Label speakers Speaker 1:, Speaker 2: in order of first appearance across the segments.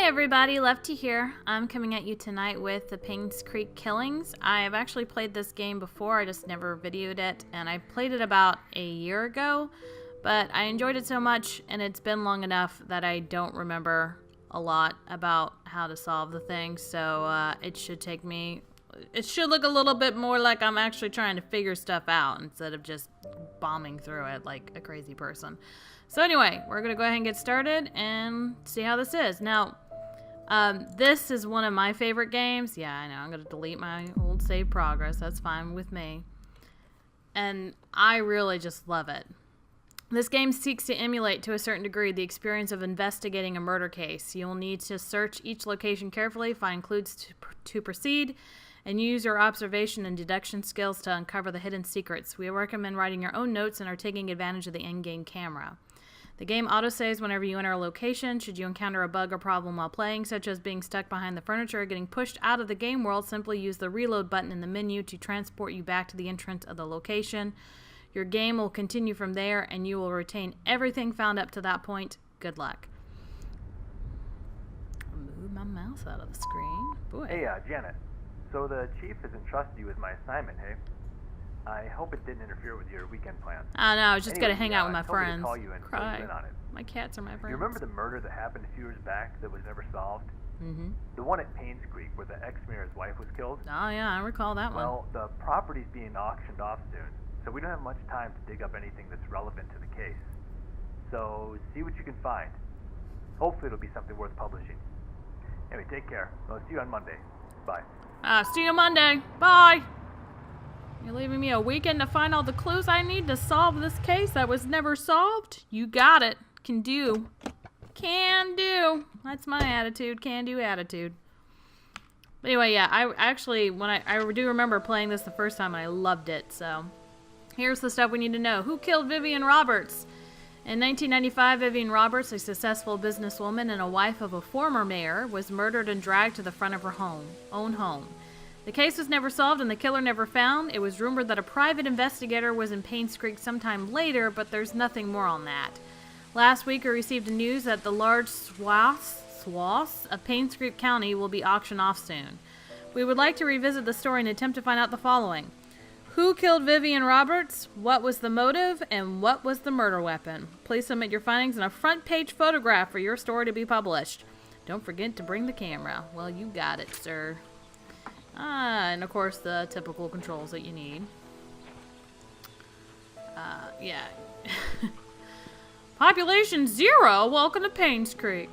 Speaker 1: Hey everybody, Leftie here. I'm coming at you tonight with the Painscreek Killings. I have actually played this game before, I just never videoed it, and I played it about a year ago, but I enjoyed it so much, and it's been long enough that I don't remember a lot about how to solve the thing, so it should look a little bit more like I'm actually trying to figure stuff out instead of just bombing through it like a crazy person. So anyway, we're going to go ahead and get started and see how this is. Now, this is one of my favorite games. Yeah, I know. I'm going to delete my old save progress. That's fine with me. And I really just love it. This game seeks to emulate, to a certain degree, the experience of investigating a murder case. You'll need to search each location carefully, find clues to proceed, and use your observation and deduction skills to uncover the hidden secrets. We recommend writing your own notes and are taking advantage of the in-game camera. The game autosaves whenever you enter a location. Should you encounter a bug or problem while playing, such as being stuck behind the furniture or getting pushed out of the game world, simply use the reload button in the menu to transport you back to the entrance of the location. Your game will continue from there, and you will retain everything found up to that point. Good luck. Move my mouse out of the screen. Boy.
Speaker 2: Hey, Janet. So the chief has entrusted you with my assignment, hey? I hope it didn't interfere with your weekend plans.
Speaker 1: I know, I was just gonna hang out with my
Speaker 2: friends.
Speaker 1: friends.
Speaker 2: Call you and
Speaker 1: Cry.
Speaker 2: in on it.
Speaker 1: My cats are my friends.
Speaker 2: You remember the murder that happened a few years back that was never solved?
Speaker 1: Mm-hmm.
Speaker 2: The one at Painscreek where the ex-mayor's wife was killed?
Speaker 1: Oh yeah, I recall that one.
Speaker 2: Well, the property's being auctioned off soon, so we don't have much time to dig up anything that's relevant to the case. So, see what you can find. Hopefully it'll be something worth publishing. Anyway, take care. I'll see you on Monday. Bye.
Speaker 1: See you Monday. Bye. You're leaving me a weekend to find all the clues I need to solve this case that was never solved? You got it. Can do. Can do. That's my attitude. Can do attitude. But anyway, yeah, I actually, I do remember playing this the first time and I loved it, so. Here's the stuff we need to know. Who killed Vivian Roberts? In 1995, Vivian Roberts, a successful businesswoman and a wife of a former mayor, was murdered and dragged to the front of her own home. The case was never solved and the killer never found. It was rumored that a private investigator was in Painscreek sometime later, but there's nothing more on that. Last week, we received news that the large swaths of Painscreek County will be auctioned off soon. We would like to revisit the story and attempt to find out the following. Who killed Vivian Roberts? What was the motive? And what was the murder weapon? Please submit your findings in a front-page photograph for your story to be published. Don't forget to bring the camera. Well, you got it, sir. And of course the typical controls that you need. Yeah. Population 0, welcome to Painscreek.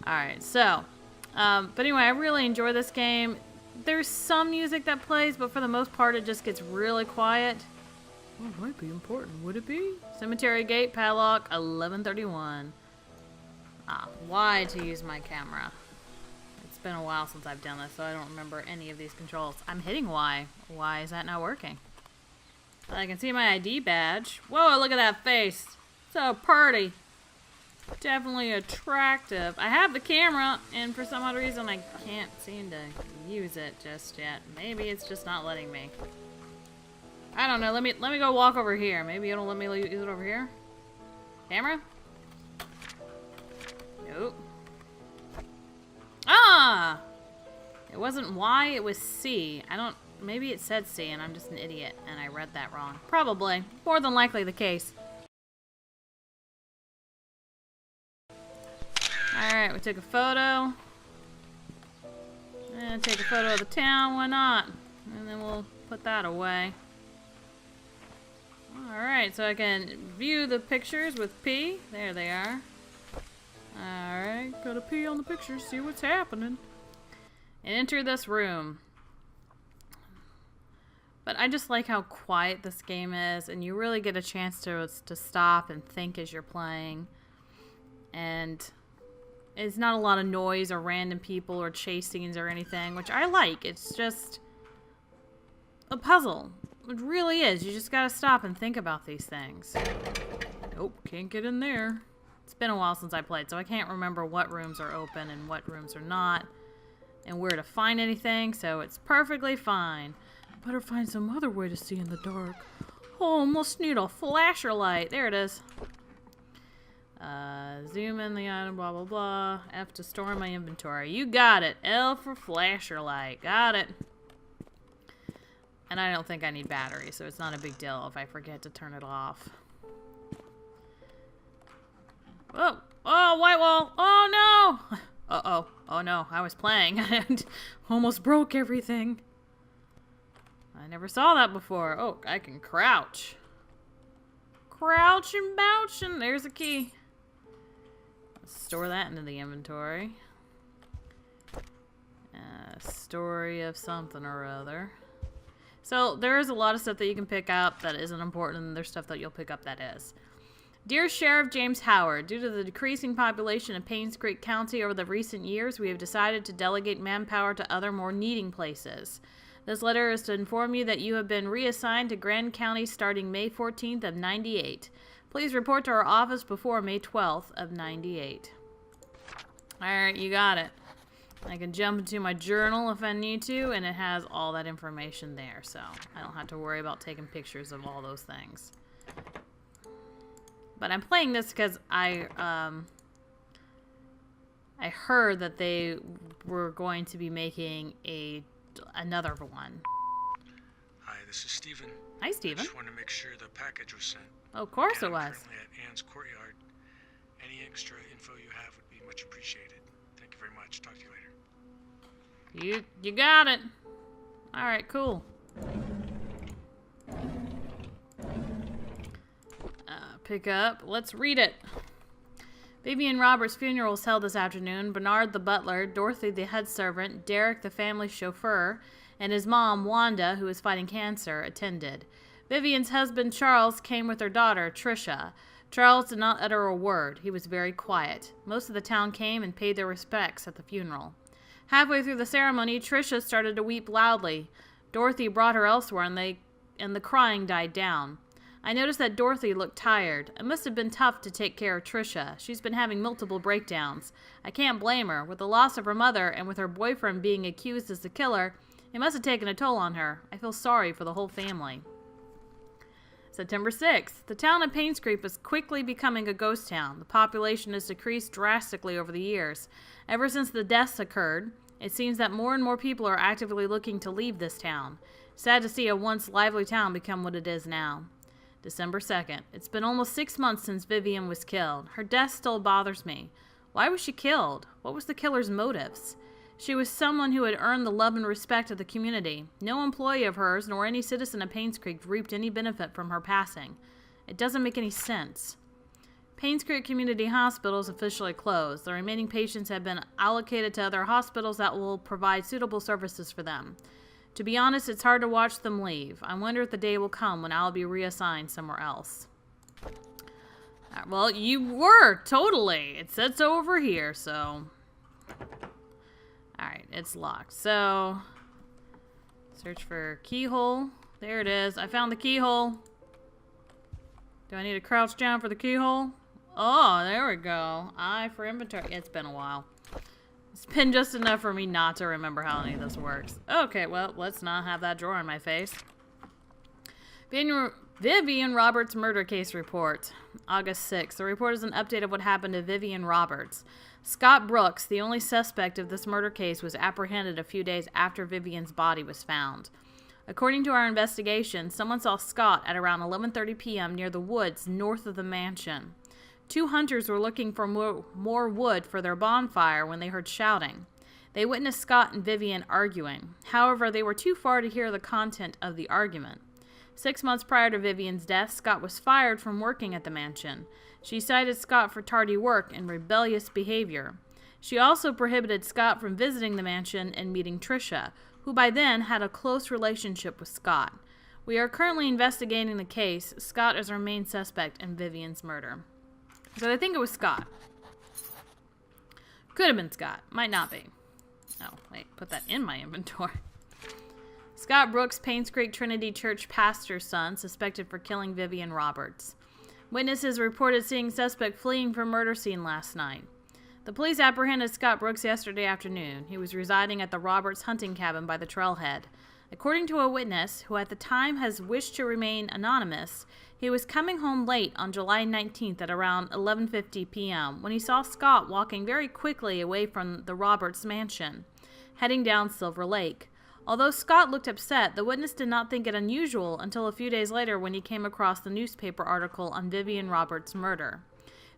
Speaker 1: Alright, so, but anyway, I really enjoy this game. There's some music that plays, but for the most part it just gets really quiet. Oh, it might be important, would it be? Cemetery gate, padlock, 1131. Why to use my camera? It's been a while since I've done this, so I don't remember any of these controls. I'm hitting Y. Why is that not working? I can see my ID badge. Whoa, look at that face. So pretty. Definitely attractive. I have the camera, and for some odd reason I can't seem to use it just yet. Maybe it's just not letting me. I don't know. Let me go walk over here. Maybe it'll let me use it over here. Camera? Nope. Ah! It wasn't Y, it was C. Maybe it said C and I'm just an idiot and I read that wrong. Probably. More than likely the case. Alright, we took a photo. And take a photo of the town, why not? And then we'll put that away. Alright, so I can view the pictures with P. There they are. Alright, gotta pee on the pictures, see what's happening. And enter this room. But I just like how quiet this game is, and you really get a chance to stop and think as you're playing. And it's not a lot of noise or random people or chase scenes or anything, which I like. It's just a puzzle. It really is. You just gotta stop and think about these things. Nope, can't get in there. It's been a while since I played, so I can't remember what rooms are open and what rooms are not, and where to find anything, so it's perfectly fine. Better find some other way to see in the dark. Oh, must need a flasher light. There it is. Zoom in the item, blah, blah, blah. F to store in my inventory. You got it. L for flasher light. Got it. And I don't think I need batteries, so it's not a big deal if I forget to turn it off. Oh, oh, white wall. Oh, no. Uh-oh. Oh, no. I was playing and almost broke everything. I never saw that before. Oh, I can crouch. Crouch and bouch, and there's a key. Let's store that into the inventory. Story of something or other. So there is a lot of stuff that you can pick up that isn't important, and there's stuff that you'll pick up that is. Dear Sheriff James Howard, due to the decreasing population of Painscreek County over the recent years, we have decided to delegate manpower to other more needing places. This letter is to inform you that you have been reassigned to Grand County starting May 14th of 98. Please report to our office before May 12th of 98. Alright, you got it. I can jump into my journal if I need to, and it has all that information there, so I don't have to worry about taking pictures of all those things. But I'm playing this because I heard that they were going to be making another one.
Speaker 3: Hi, this is Steven.
Speaker 1: Hi, Steven.
Speaker 3: I just wanted to make sure the package was sent.
Speaker 1: Oh, of course
Speaker 3: And
Speaker 1: it
Speaker 3: I'm
Speaker 1: was.
Speaker 3: currently at Ann's courtyard. Any extra info you have would be much appreciated. Thank you very much. Talk to you later.
Speaker 1: You got it. All right, cool. Pick up. Let's read it. Vivian Roberts' funeral was held this afternoon. Bernard the butler, Dorothy the head servant, Derek the family chauffeur, and his mom, Wanda, who is fighting cancer, attended. Vivian's husband, Charles, came with their daughter, Tricia. Charles did not utter a word. He was very quiet. Most of the town came and paid their respects at the funeral. Halfway through the ceremony, Tricia started to weep loudly. Dorothy brought her elsewhere, and the crying died down. I noticed that Dorothy looked tired. It must have been tough to take care of Tricia. She's been having multiple breakdowns. I can't blame her. With the loss of her mother and with her boyfriend being accused as the killer, it must have taken a toll on her. I feel sorry for the whole family. September 6th. The town of Painscreek is quickly becoming a ghost town. The population has decreased drastically over the years. Ever since the deaths occurred, it seems that more and more people are actively looking to leave this town. Sad to see a once lively town become what it is now. December 2nd. It's been almost 6 months since Vivian was killed. Her death still bothers me. Why was she killed? What was the killer's motives? She was someone who had earned the love and respect of the community. No employee of hers, nor any citizen of Painscreek, reaped any benefit from her passing. It doesn't make any sense. Painscreek Community Hospital is officially closed. The remaining patients have been allocated to other hospitals that will provide suitable services for them. To be honest, it's hard to watch them leave. I wonder if the day will come when I'll be reassigned somewhere else. Well, you were, totally. It said so over here, so... Alright, it's locked. So, search for keyhole. There it is. I found the keyhole. Do I need to crouch down for the keyhole? Oh, there we go. I for inventory. It's been a while. It's been just enough for me not to remember how any of this works. Okay, well, let's not have that drawer in my face. Vivian Roberts murder case report. August 6th. The report is an update of what happened to Vivian Roberts. Scott Brooks, the only suspect of this murder case, was apprehended a few days after Vivian's body was found. According to our investigation, someone saw Scott at around 11:30 p.m. near the woods north of the mansion. 2 hunters were looking for more wood for their bonfire when they heard shouting. They witnessed Scott and Vivian arguing. However, they were too far to hear the content of the argument. 6 months prior to Vivian's death, Scott was fired from working at the mansion. She cited Scott for tardy work and rebellious behavior. She also prohibited Scott from visiting the mansion and meeting Tricia, who by then had a close relationship with Scott. We are currently investigating the case. Scott is our main suspect in Vivian's murder. So I think it was Scott. Could have been Scott. Might not be. Oh, wait. Put that in my inventory. Scott Brooks, Painscreek Trinity Church pastor's son, suspected for killing Vivian Roberts. Witnesses reported seeing suspect fleeing from murder scene last night. The police apprehended Scott Brooks yesterday afternoon. He was residing at the Roberts hunting cabin by the trailhead. According to a witness, who at the time has wished to remain anonymous, he was coming home late on July 19th at around 11:50 p.m. when he saw Scott walking very quickly away from the Roberts mansion, heading down Silver Lake. Although Scott looked upset, the witness did not think it unusual until a few days later when he came across the newspaper article on Vivian Roberts' murder.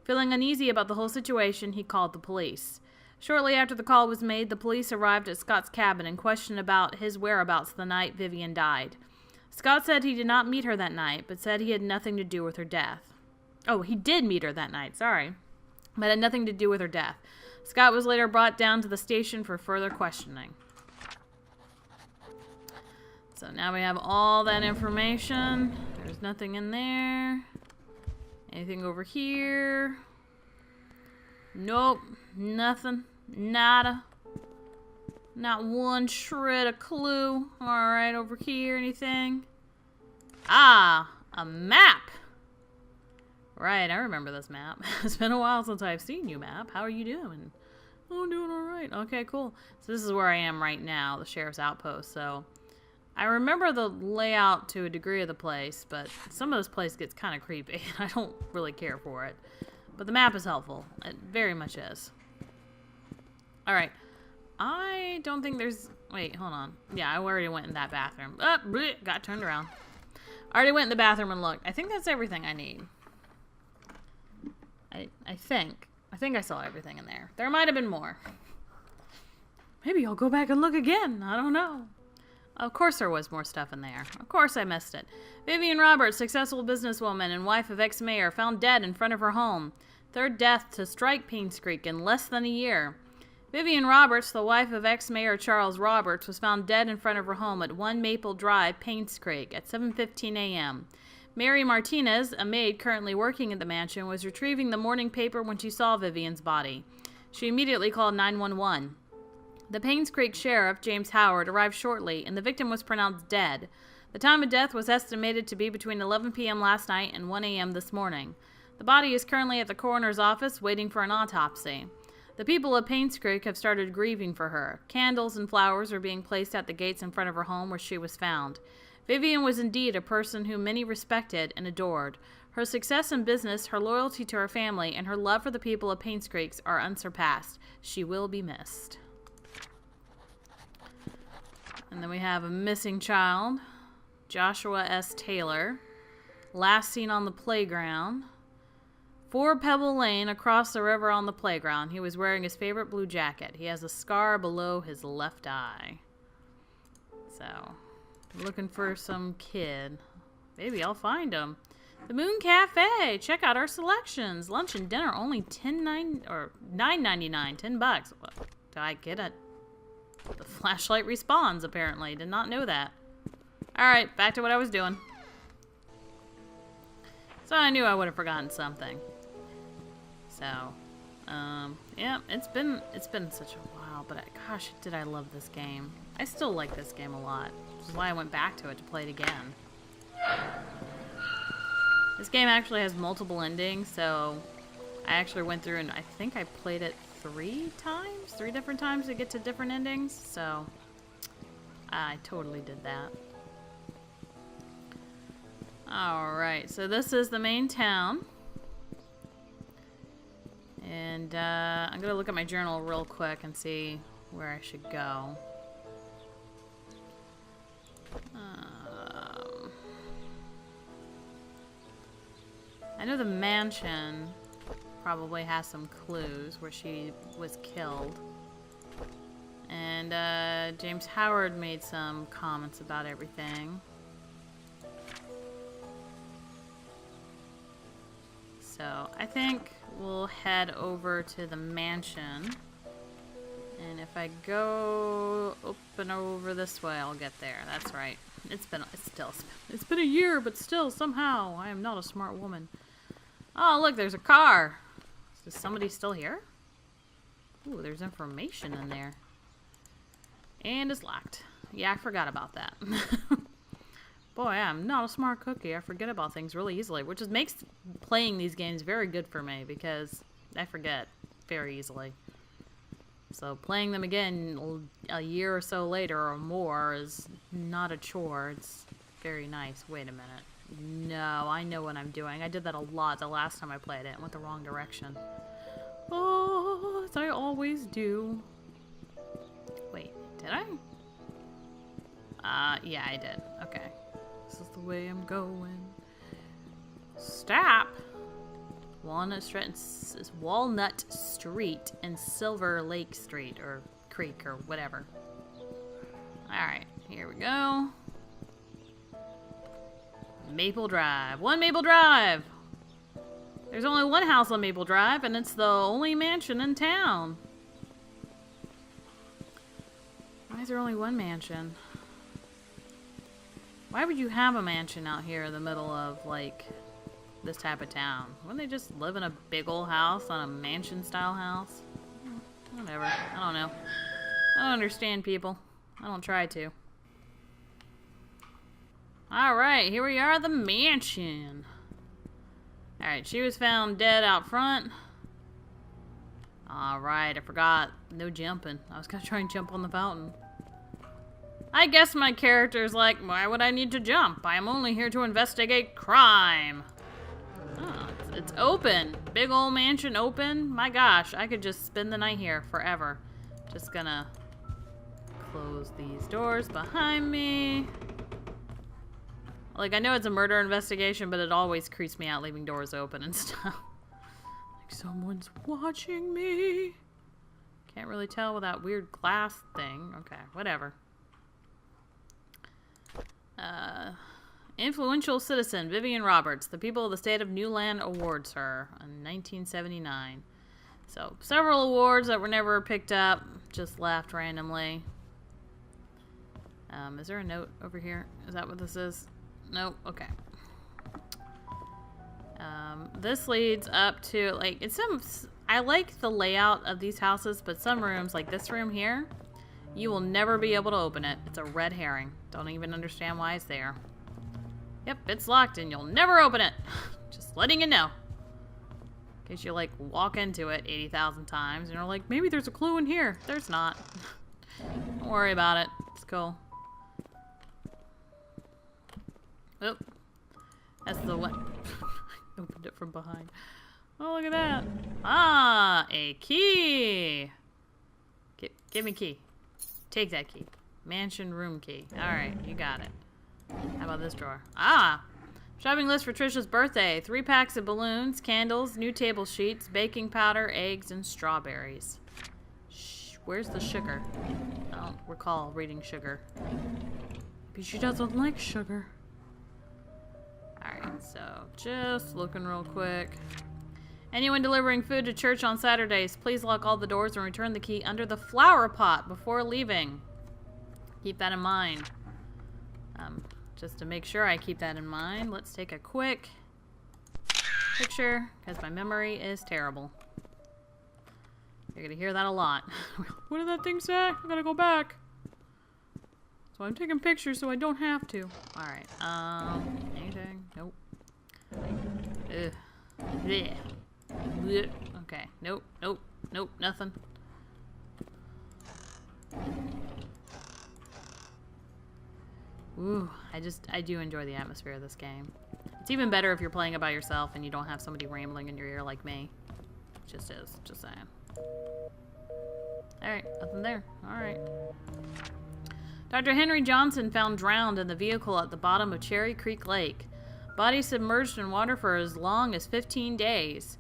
Speaker 1: Feeling uneasy about the whole situation, he called the police. Shortly after the call was made, the police arrived at Scott's cabin and questioned about his whereabouts the night Vivian died. Scott said he did not meet her that night, but said he had nothing to do with her death. Oh, he did meet her that night, sorry, but had nothing to do with her death. Scott was later brought down to the station for further questioning. So now we have all that information. There's nothing in there. Anything over here? Nope, nothing, nada. Not one shred of clue. Alright, over here, anything? Ah, a map! Right, I remember this map. It's been a while since I've seen you, map. How are you doing? Oh, I'm doing alright. Okay, cool. So this is where I am right now, the sheriff's outpost. So I remember the layout to a degree of the place, but some of this place gets kind of creepy. I don't really care for it. But the map is helpful. It very much is. Alright. I don't think there's... Wait, hold on. Yeah, I already went in that bathroom. Oh, bleh, got turned around. I already went in the bathroom and looked. I think that's everything I need. I think. I think I saw everything in there. There might have been more. Maybe I'll go back and look again. I don't know. Of course there was more stuff in there. Of course I missed it. Vivian Roberts, successful businesswoman and wife of ex-mayor, found dead in front of her home. Third death to strike Painscreek in less than a year. Vivian Roberts, the wife of ex-mayor Charles Roberts, was found dead in front of her home at 1 Maple Drive, Painscreek, at 7:15 a.m. Mary Martinez, a maid currently working at the mansion, was retrieving the morning paper when she saw Vivian's body. She immediately called 911. The Painscreek sheriff, James Howard, arrived shortly, and the victim was pronounced dead. The time of death was estimated to be between 11 p.m. last night and 1 a.m. this morning. The body is currently at the coroner's office waiting for an autopsy. The people of Painscreek have started grieving for her. Candles and flowers are being placed at the gates in front of her home where she was found. Vivian was indeed a person whom many respected and adored. Her success in business, her loyalty to her family, and her love for the people of Painscreek are unsurpassed. She will be missed. And then we have a missing child, Joshua S. Taylor, last seen on the playground. 4 Pebble Lane, across the river on the playground. He was wearing his favorite blue jacket. He has a scar below his left eye. So, looking for some kid. Maybe I'll find him. The Moon Cafe. Check out our selections. Lunch and dinner only $9.99. $10. Do I get it? The flashlight responds, apparently. Did not know that. Alright, back to what I was doing. So I knew I would have forgotten something. So, yeah, it's been such a while, but gosh, did I love this game. I still like this game a lot, which is why I went back to it to play it again. This game actually has multiple endings, so I actually went through and I think I played it 3 different times to get to different endings, so I totally did that. Alright, so this is the main town. And I'm going to look at my journal real quick and see where I should go. I know the mansion probably has some clues where she was killed. And James Howard made some comments about everything. So I think we'll head over to the mansion. And if I go up and over this way, I'll get there. That's right. It's been a year, but still, somehow, I am not a smart woman. Oh, look, there's a car. Is somebody still here? Ooh, there's information in there. And it's locked. Yeah, I forgot about that. Boy, I'm not a smart cookie. I forget about things really easily, which just makes playing these games very good for me because I forget very easily. So playing them again a year or so later or more is not a chore. It's very nice. Wait a minute. No, I know what I'm doing. I did that a lot the last time I played it. I went the wrong direction. Oh, as I always do. Wait, did I? Yeah, I did. Okay. This is the way I'm going. Stop! Walnut Street and Silver Lake Street, or Creek, or whatever. Alright, here we go. Maple Drive. One Maple Drive! There's only one house on Maple Drive, and it's the only mansion in town. Why is there only one mansion? Why would you have a mansion out here in the middle of, like, this type of town? Wouldn't they just live in a big old house on a mansion-style house? Whatever. I don't know. I don't understand people. I don't try to. Alright, here we are at the mansion. Alright, she was found dead out front. Alright, I forgot. No jumping. I was gonna try and jump on the fountain. I guess my character's like, why would I need to jump? I am only here to investigate crime. Oh, it's open. Big old mansion open. My gosh, I could just spend the night here forever. Just gonna close these doors behind me. Like, I know it's a murder investigation, but it always creeps me out leaving doors open and stuff. Like someone's watching me. Can't really tell with that weird glass thing. Okay, whatever. Influential citizen, Vivian Roberts. The people of the state of Newland awards her in 1979. So, several awards that were never picked up, just left randomly. Is there a note over here? Is that what this is? Nope. Okay. This leads up to, like, it's some... I like the layout of these houses, but some rooms, like this room here, you will never be able to open it. It's a red herring. Don't even understand why it's there. Yep, it's locked and you'll never open it. Just letting you know. In case you, like, walk into it 80,000 times and you're like, maybe there's a clue in here. There's not. Don't worry about it. It's cool. Oh. That's the one. Opened it from behind. Oh, look at that. Ah, a key. Give me key. Take that key. Mansion room key. Alright, you got it. How about this drawer? Ah! Shopping list for Trisha's birthday. 3 packs of balloons, candles, new table sheets, baking powder, eggs, and strawberries. Shh, where's the sugar? I don't recall reading sugar. Maybe she doesn't like sugar. Alright, so just looking real quick. Anyone delivering food to church on Saturdays, please lock all the doors and return the key under the flower pot before leaving. Keep that in mind. Just to make sure I keep that in mind, let's take a quick picture, because my memory is terrible. You're going to hear that a lot. What did that thing say? I gotta go back. So I'm taking pictures so I don't have to. Alright, anything? Nope. Ugh. Blech. Blech. Okay, nope, nope, nope, nothing. Ooh, I do enjoy the atmosphere of this game. It's even better if you're playing it by yourself and you don't have somebody rambling in your ear like me. It just is, just saying. Alright, nothing there. Alright. Dr. Henry Johnson found drowned in the vehicle at the bottom of Cherry Creek Lake. Body submerged in water for as long as 15 days.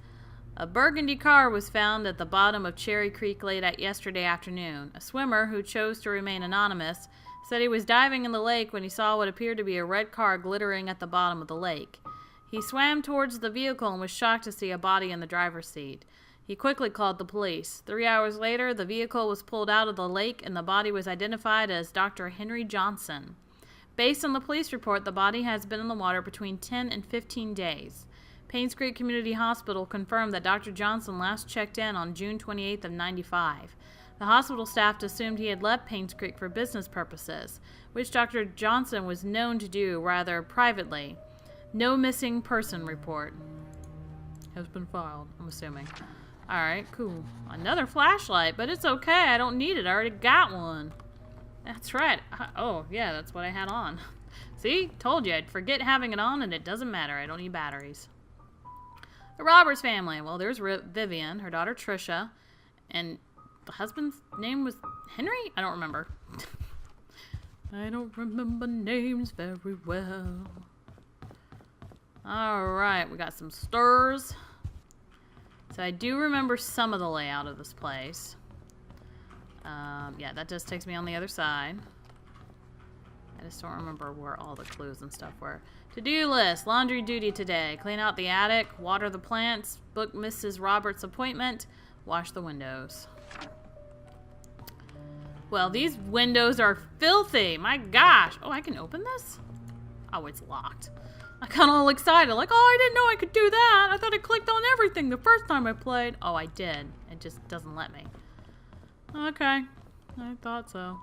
Speaker 1: A burgundy car was found at the bottom of Cherry Creek late yesterday afternoon. A swimmer who chose to remain anonymous said he was diving in the lake when he saw what appeared to be a red car glittering at the bottom of the lake. He swam towards the vehicle and was shocked to see a body in the driver's seat. He quickly called the police. 3 hours later, the vehicle was pulled out of the lake and the body was identified as Dr. Henry Johnson. Based on the police report, the body has been in the water between 10 and 15 days. Painscreek Community Hospital confirmed that Dr. Johnson last checked in on June 28th of 95. The hospital staff assumed he had left Painscreek for business purposes, which Dr. Johnson was known to do rather privately. No missing person report has been filed, I'm assuming. Alright, cool. Another flashlight, but it's okay. I don't need it. I already got one. That's right. Oh, yeah, that's what I had on. See? Told you. I'd forget having it on, and it doesn't matter. I don't need batteries. The Roberts family. Well, there's Vivian, her daughter Trisha, and the husband's name was Henry? I don't remember. I don't remember names very well. Alright, we got some stairs. So I do remember some of the layout of this place. Yeah, that just takes me on the other side. I just don't remember where all the clues and stuff were. To-do list. Laundry duty today. Clean out the attic. Water the plants. Book Mrs. Roberts' appointment. Wash the windows. Well, these windows are filthy. My gosh. Oh, I can open this? Oh, it's locked. I got all excited. Like, oh, I didn't know I could do that. I thought I clicked on everything the first time I played. Oh, I did. It just doesn't let me. Okay. I thought so.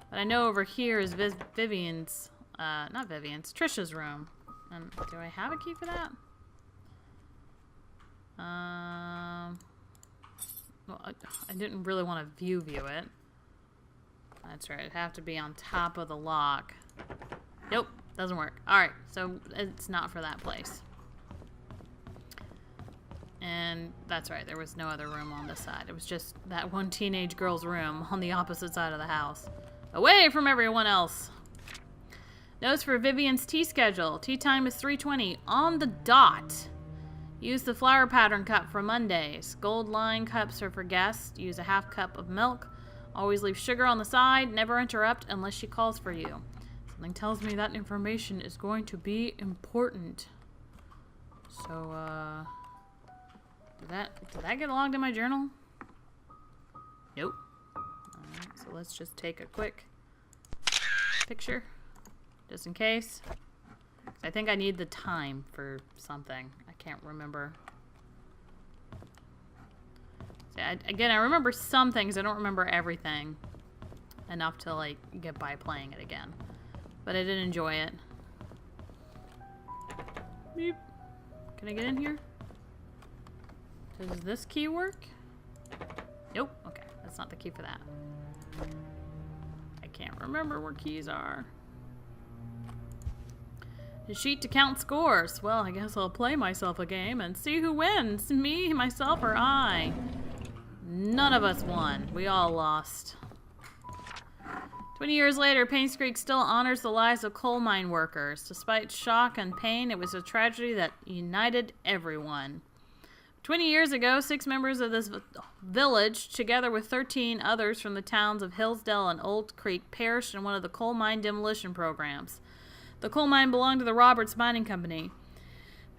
Speaker 1: But I know over here is Vivian's, not Vivian's, Trisha's room. And do I have a key for that? Well, I didn't really want to view it. That's right, it'd have to be on top of the lock. Nope, doesn't work. Alright, so it's not for that place. And that's right, there was no other room on this side. It was just that one teenage girl's room on the opposite side of the house. Away from everyone else. Notes for Vivian's tea schedule. Tea time is 3:20 on the dot. Use the flower pattern cup for Mondays. Gold line cups are for guests. Use a half cup of milk. Always leave sugar on the side. Never interrupt unless she calls for you. Something tells me that information is going to be important. So, did that get logged in my journal? Nope. Alright, so let's just take a quick picture, just in case. I think I need the time for something. I can't remember. See, again, I remember some things. I don't remember everything enough to, like, get by playing it again. But I did enjoy it. Beep. Can I get in here? Does this key work? Nope. Okay, that's not the key for that. I can't remember where keys are. A sheet to count scores. Well, I guess I'll play myself a game and see who wins. Me, myself, or I. None of us won. We all lost. 20 years later, Painscreek still honors the lives of coal mine workers. Despite shock and pain, it was a tragedy that united everyone. 20 years ago, 6 members of this village, together with 13 others from the towns of Hillsdale and Old Creek, perished in one of the coal mine demolition programs. The coal mine belonged to the Roberts Mining Company.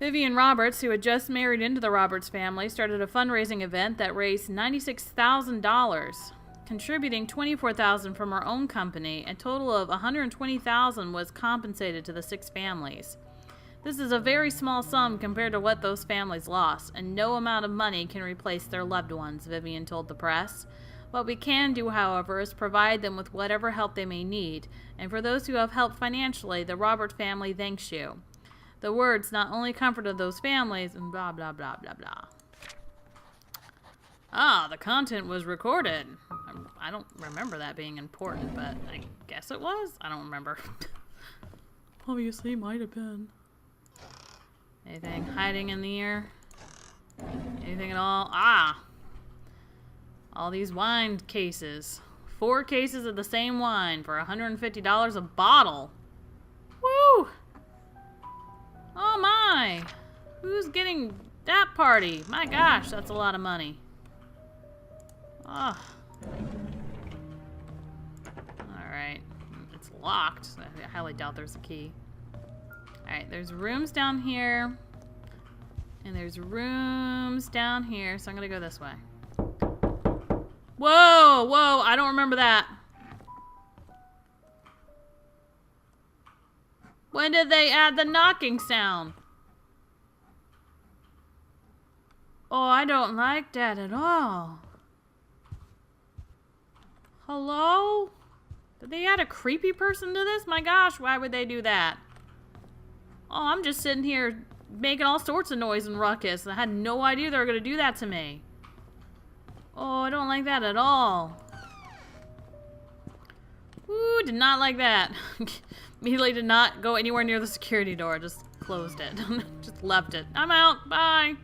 Speaker 1: Vivian Roberts, who had just married into the Roberts family, started a fundraising event that raised $96,000, contributing $24,000 from her own company. A total of $120,000 was compensated to the 6 families. This is a very small sum compared to what those families lost, and no amount of money can replace their loved ones, Vivian told the press. What we can do, however, is provide them with whatever help they may need, and for those who have helped financially, the Robert family thanks you. The words not only comforted those families, and blah, blah, blah, blah, blah. Ah, the content was recorded. I don't remember that being important, but I guess it was? I don't remember. Obviously, might have been. Anything hiding in the ear? Anything at all? Ah! All these wine cases. 4 cases of the same wine for $150 a bottle. Woo! Oh my! Who's getting that party? My gosh, that's a lot of money. Ah. Alright. It's locked. I highly doubt there's a key. Alright, there's rooms down here. And there's rooms down here. So I'm gonna go this way. Whoa! Whoa! I don't remember that. When did they add the knocking sound? Oh, I don't like that at all. Hello? Did they add a creepy person to this? My gosh, why would they do that? Oh, I'm just sitting here making all sorts of noise and ruckus. I had no idea they were going to do that to me. Oh, I don't like that at all. Ooh, did not like that. Immediately did not go anywhere near the security door. Just closed it. Just left it. I'm out. Bye.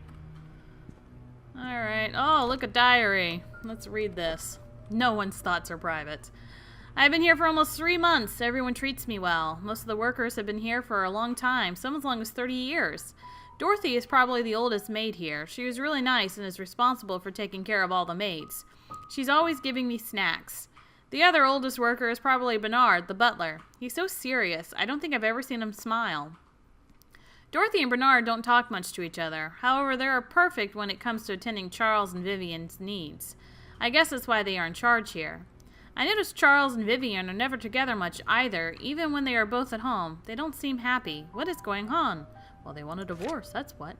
Speaker 1: Alright. Oh, look, a diary. Let's read this. No one's thoughts are private. I've been here for almost 3 months. Everyone treats me well. Most of the workers have been here for a long time, some as long as 30 years. Dorothy is probably the oldest maid here. She was really nice and is responsible for taking care of all the maids. She's always giving me snacks. The other oldest worker is probably Bernard, the butler. He's so serious. I don't think I've ever seen him smile. Dorothy and Bernard don't talk much to each other. However, they are perfect when it comes to attending Charles and Vivian's needs. I guess that's why they are in charge here. I notice Charles and Vivian are never together much either. Even when they are both at home, they don't seem happy. What is going on? Well, they want a divorce, that's what.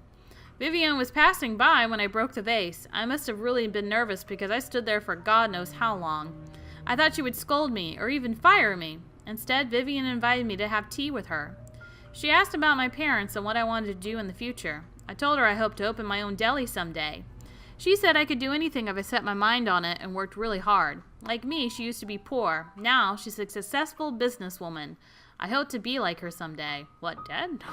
Speaker 1: Vivian was passing by when I broke the vase. I must have really been nervous because I stood there for God knows how long. I thought she would scold me or even fire me. Instead, Vivian invited me to have tea with her. She asked about my parents and what I wanted to do in the future. I told her I hoped to open my own deli someday. She said I could do anything if I set my mind on it and worked really hard. Like me, she used to be poor. Now, she's a successful businesswoman. I hope to be like her someday. What, dead?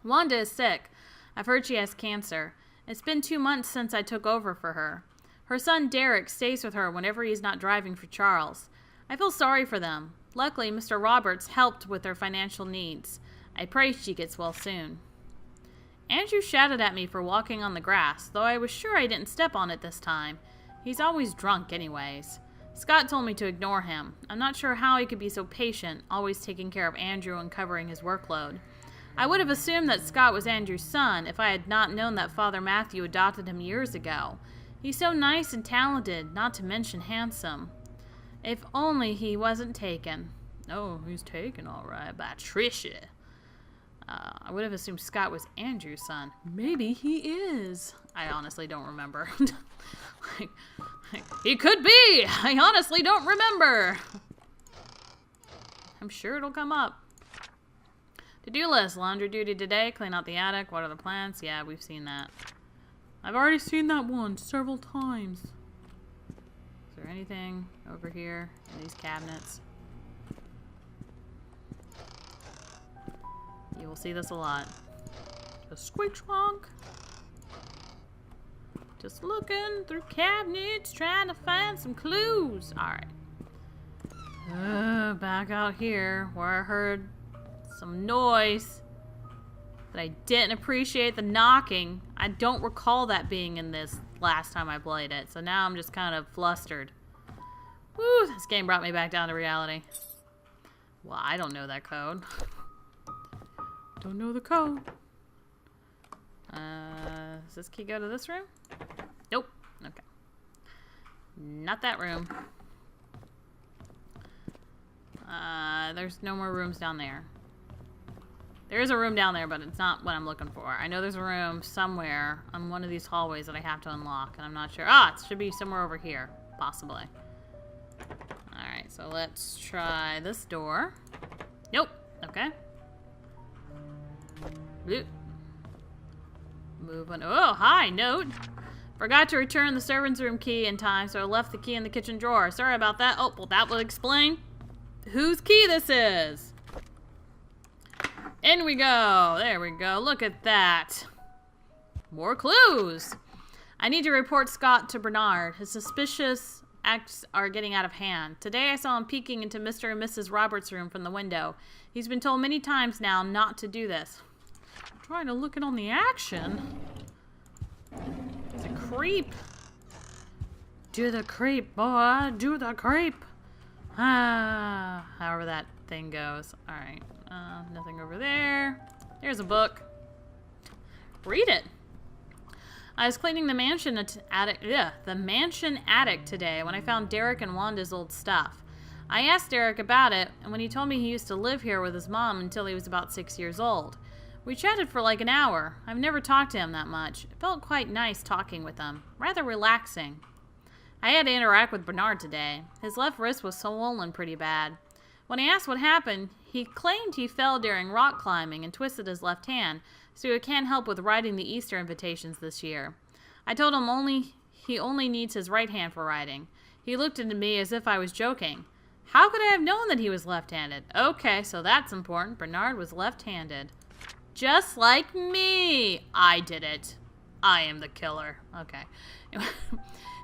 Speaker 1: Wanda is sick. I've heard she has cancer. It's been 2 months since I took over for her. Her son Derek stays with her whenever he's not driving for Charles. I feel sorry for them. Luckily, Mr. Roberts helped with their financial needs. I pray she gets well soon. Andrew shouted at me for walking on the grass, though I was sure I didn't step on it this time. He's always drunk anyways. Scott told me to ignore him. I'm not sure how he could be so patient, always taking care of Andrew and covering his workload. I would have assumed that Scott was Andrew's son if I had not known that Father Matthew adopted him years ago. He's so nice and talented, not to mention handsome. If only he wasn't taken. Oh, he's taken all right by Tricia. I would have assumed Scott was Andrew's son. Maybe he is. I honestly don't remember. He could be! I honestly don't remember. I'm sure it'll come up. To-do list. Laundry duty today. Clean out the attic. Water the plants. Yeah, we've seen that. I've already seen that one several times. Is there anything over here in these cabinets? You will see this a lot. The squeak trunk. Just looking through cabinets, trying to find some clues. Alright. Back out here where I heard some noise. But I didn't appreciate the knocking. I don't recall that being in this last time I played it. So now I'm just kind of flustered. Woo, this game brought me back down to reality. Well, I don't know that code. Don't know the code. Does this key go to this room? Nope. Okay. Not that room. There's no more rooms down there. There is a room down there, but it's not what I'm looking for. I know there's a room somewhere on one of these hallways that I have to unlock, and I'm not sure. Ah, it should be somewhere over here, possibly. Alright, so let's try this door. Nope. Okay. Bloop. Move on. Oh, hi, note. Forgot to return the servant's room key in time, so I left the key in the kitchen drawer. Sorry about that. Oh, well, that will explain whose key this is. In we go. There we go. Look at that. More clues. I need to report Scott to Bernard. His suspicious acts are getting out of hand. Today I saw him peeking into Mr. and Mrs. Roberts' room from the window. He's been told many times now not to do this. I'm trying to look in on the action. It's a creep. Do the creep, boy. Do the creep. Ah, however that thing goes. All right. Nothing over there. There's a book. Read it. I was cleaning the mansion attic today when I found Derek and Wanda's old stuff. I asked Derek about it, and when he told me he used to live here with his mom until he was about 6 years old. We chatted for like an hour. I've never talked to him that much. It felt quite nice talking with him. Rather relaxing. I had to interact with Bernard today. His left wrist was swollen pretty bad. When I asked what happened, he claimed he fell during rock climbing and twisted his left hand, so he can't help with writing the Easter invitations this year. I told him only He only needs his right hand for writing. He looked at me as if I was joking. How could I have known that he was left-handed? Okay, so that's important. Bernard was left-handed. Just like me. I did it. I am the killer. Okay.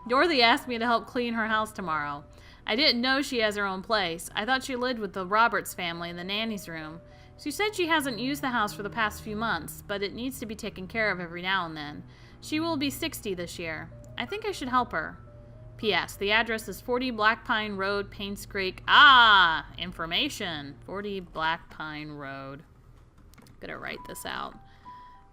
Speaker 1: Dorothy asked me to help clean her house tomorrow. I didn't know she has her own place. I thought she lived with the Roberts family in the nanny's room. She said she hasn't used the house for the past few months, but it needs to be taken care of every now and then. She will be 60 this year. I think I should help her. P.S. The address is 40 Black Pine Road, Painscreek. Ah! Information. 40 Black Pine Road. Gotta write this out.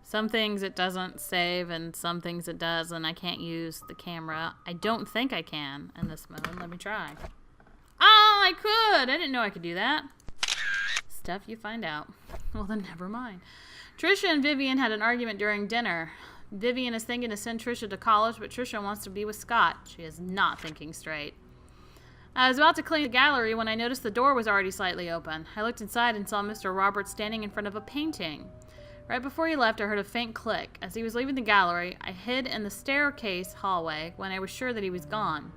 Speaker 1: Some things it doesn't save, and some things it does, and I can't use the camera. I don't think I can in this mode. Let me try. Ah, I could! I didn't know I could do that. Stuff you find out. Well, then never mind. Trisha and Vivian had an argument during dinner. Vivian is thinking to send Trisha to college, but Trisha wants to be with Scott. She is not thinking straight. I was about to clean the gallery when I noticed the door was already slightly open. I looked inside and saw Mr. Roberts standing in front of a painting. Right before he left, I heard a faint click. As he was leaving the gallery, I hid in the staircase hallway when I was sure that he was gone.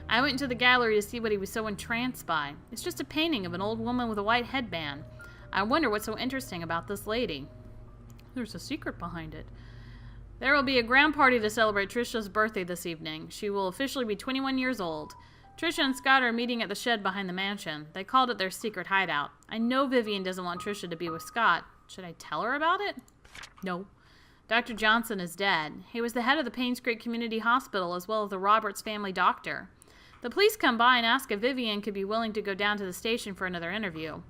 Speaker 1: I went into the gallery to see what he was so entranced by. It's just a painting of an old woman with a white headband. I wonder what's so interesting about this lady. There's a secret behind it. There will be a grand party to celebrate Trisha's birthday this evening. She will officially be 21 years old. Trisha and Scott are meeting at the shed behind the mansion. They called it their secret hideout. I know Vivian doesn't want Trisha to be with Scott. Should I tell her about it? No. Dr. Johnson is dead. He was the head of the Painscreek Community Hospital as well as the Roberts family doctor. The police come by and ask if Vivian could be willing to go down to the station for another interview.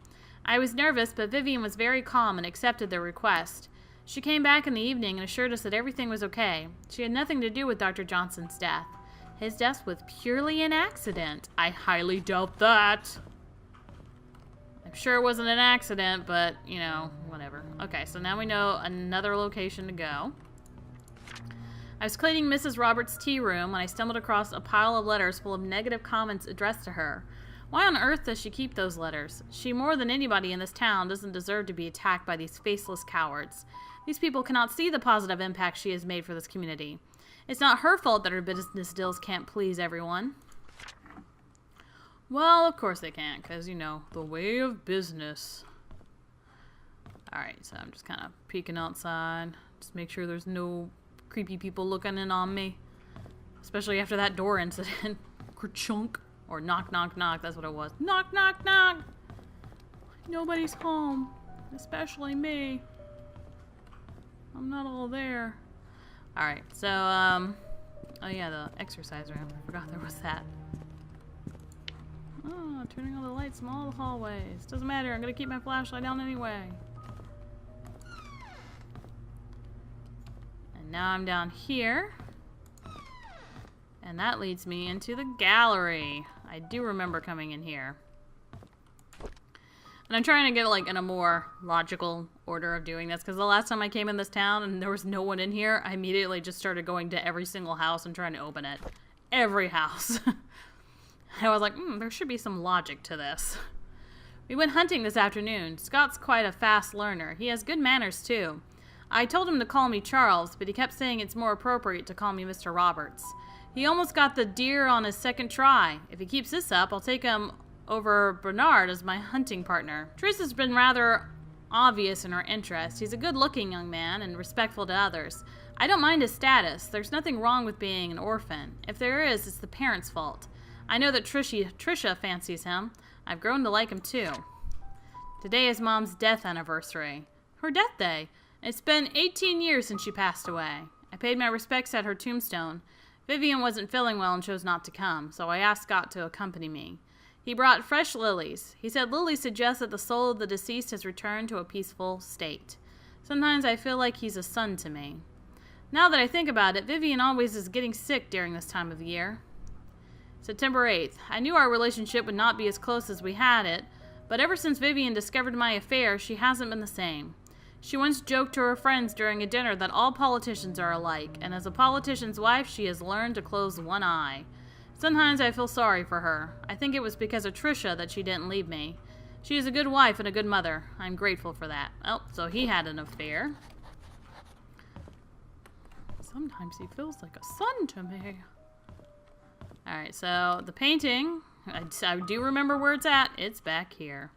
Speaker 1: I was nervous, but Vivian was very calm and accepted their request. She came back in the evening and assured us that everything was okay. She had nothing to do with Dr. Johnson's death. His death was purely an accident. I highly doubt that. I'm sure it wasn't an accident, but, you know, whatever. Okay, so now we know another location to go. I was cleaning Mrs. Roberts' tea room when I stumbled across a pile of letters full of negative comments addressed to her. Why on earth does she keep those letters? She, more than anybody in this town, doesn't deserve to be attacked by these faceless cowards. These people cannot see the positive impact she has made for this community. It's not her fault that her business deals can't please everyone. Well, of course they can't, because, you know, the way of business. Alright, so I'm just kind of peeking outside. Just make sure there's no creepy people looking in on me. Especially after that door incident. Kerchunk. Or knock, knock, knock. That's what it was. Knock, knock, knock. Nobody's home. Especially me. I'm not all there. Alright, so, oh yeah, the exercise room. I forgot there was that. Oh, turning on the lights in all the hallways. Doesn't matter, I'm gonna keep my flashlight on anyway. And now I'm down here. And that leads me into the gallery. I do remember coming in here. And I'm trying to get like in a more logical order of doing this, because the last time I came in this town and there was no one in here, I immediately just started going to every single house and trying to open it. Every house. I was like, there should be some logic to this. We went hunting this afternoon. Scott's quite a fast learner. He has good manners too. I told him to call me Charles, but he kept saying it's more appropriate to call me Mr. Roberts. He almost got the deer on his second try. If he keeps this up, I'll take him over Bernard as my hunting partner. Teresa's been rather obvious in her interest. He's a good-looking young man and respectful to others. I don't mind his status. There's nothing wrong with being an orphan. If there is, it's the parents' fault. I know that Trisha fancies him. I've grown to like him too. Today is Mom's death anniversary. Her death day. It's been 18 years since she passed away. I paid my respects at her tombstone. Vivian wasn't feeling well and chose not to come, so I asked Scott to accompany me. He brought fresh lilies. He said lilies suggest that the soul of the deceased has returned to a peaceful state. Sometimes I feel like he's a son to me. Now that I think about it, Vivian always is getting sick during this time of year. September 8th. I knew our relationship would not be as close as we had it, but ever since Vivian discovered my affair, she hasn't been the same. She once joked to her friends during a dinner that all politicians are alike, and as a politician's wife, she has learned to close one eye. Sometimes I feel sorry for her. I think it was because of Trisha that she didn't leave me. She is a good wife and a good mother. I'm grateful for that. Oh, so he had an affair. Sometimes he feels like a son to me. Alright, so the painting, I do remember where it's at. It's back here.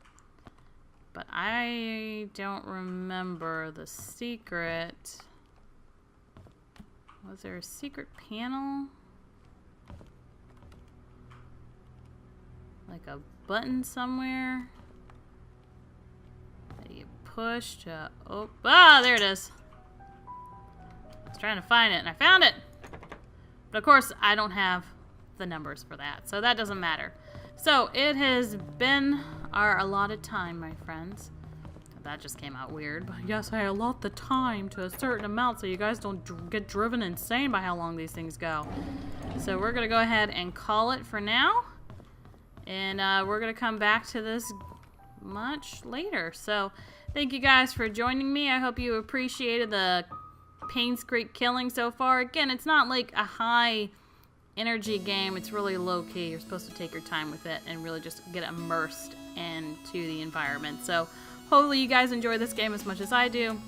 Speaker 1: But I don't remember the secret. Was there a secret panel? Like a button somewhere that you push to there it is. I was trying to find it and I found it. But of course I don't have the numbers for that, so that doesn't matter. So it has been our allotted time, my friends. That just came out weird, but yes, I allot the time to a certain amount so you guys don't get driven insane by how long these things go. So we're gonna go ahead and call it for now, and we're gonna come back to this much later. So thank you guys for joining me. I hope you appreciated the Painscreek killing so far. Again, it's not like a high energy game. It's really low key. You're supposed to take your time with it and really just get immersed into the environment. So hopefully you guys enjoy this game as much as I do,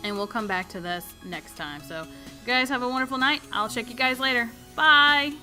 Speaker 1: and we'll come back to this next time. So you guys have a wonderful night. I'll check you guys later. Bye!